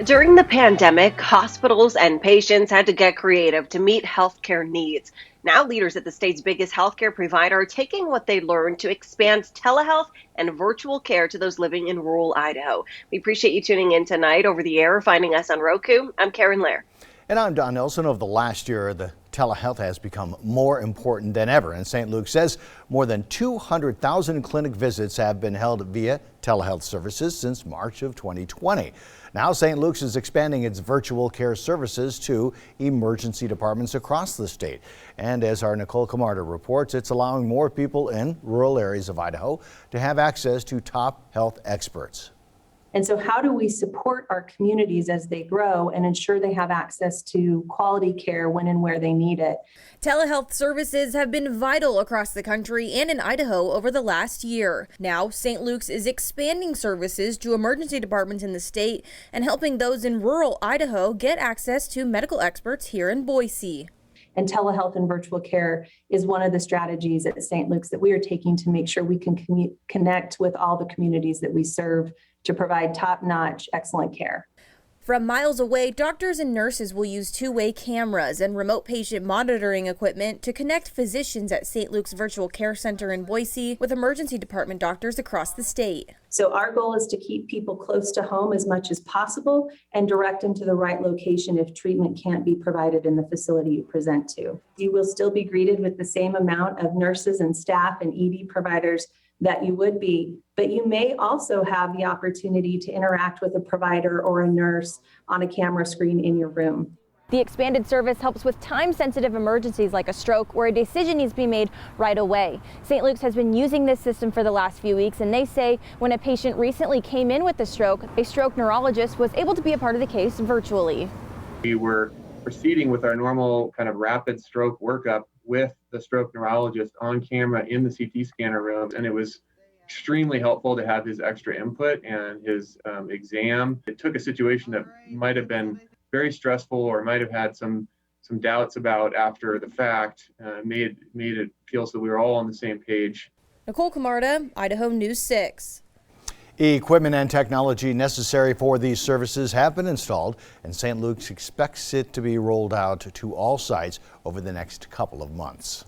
During the pandemic, hospitals and patients had to get creative to meet healthcare needs. Now, leaders at the state's biggest healthcare provider are taking what they learned to expand telehealth and virtual care to those living in rural Idaho. We appreciate you tuning in tonight over the air, finding us on Roku. I'm Karen Lair. And I'm Don Nelson. Over the last year, the telehealth has become more important than ever. And St. Luke says more than 200,000 clinic visits have been held via telehealth services since March of 2020. Now, St. Luke's is expanding its virtual care services to emergency departments across the state. And as our Nicole Camarda reports, it's allowing more people in rural areas of Idaho to have access to top health experts. And so how do we support our communities as they grow and ensure they have access to quality care when and where they need it? Telehealth services have been vital across the country and in Idaho over the last year. Now, St. Luke's is expanding services to emergency departments in the state and helping those in rural Idaho get access to medical experts here in Boise. And telehealth and virtual care is one of the strategies at St. Luke's that we are taking to make sure we can connect with all the communities that we serve to provide top-notch, excellent care. From miles away, doctors and nurses will use two-way cameras and remote patient monitoring equipment to connect physicians at St. Luke's Virtual Care Center in Boise with emergency department doctors across the state. So our goal is to keep people close to home as much as possible and direct them to the right location if treatment can't be provided in the facility you present to. You will still be greeted with the same amount of nurses and staff and ED providers that you would be, but you may also have the opportunity to interact with a provider or a nurse on a camera screen in your room. The expanded service helps with time-sensitive emergencies like a stroke where a decision needs to be made right away. St. Luke's has been using this system for the last few weeks, and they say when a patient recently came in with a stroke neurologist was able to be a part of the case virtually. We were proceeding with our normal kind of rapid stroke workup with the stroke neurologist on camera in the CT scanner room, and it was extremely helpful to have his extra input and his exam. It took a situation that might have been very stressful or might have had some doubts about after the fact, made it feel so we were all on the same page. Nicole Camarda, Idaho News 6. Equipment and technology necessary for these services have been installed, and St. Luke's expects it to be rolled out to all sites over the next couple of months.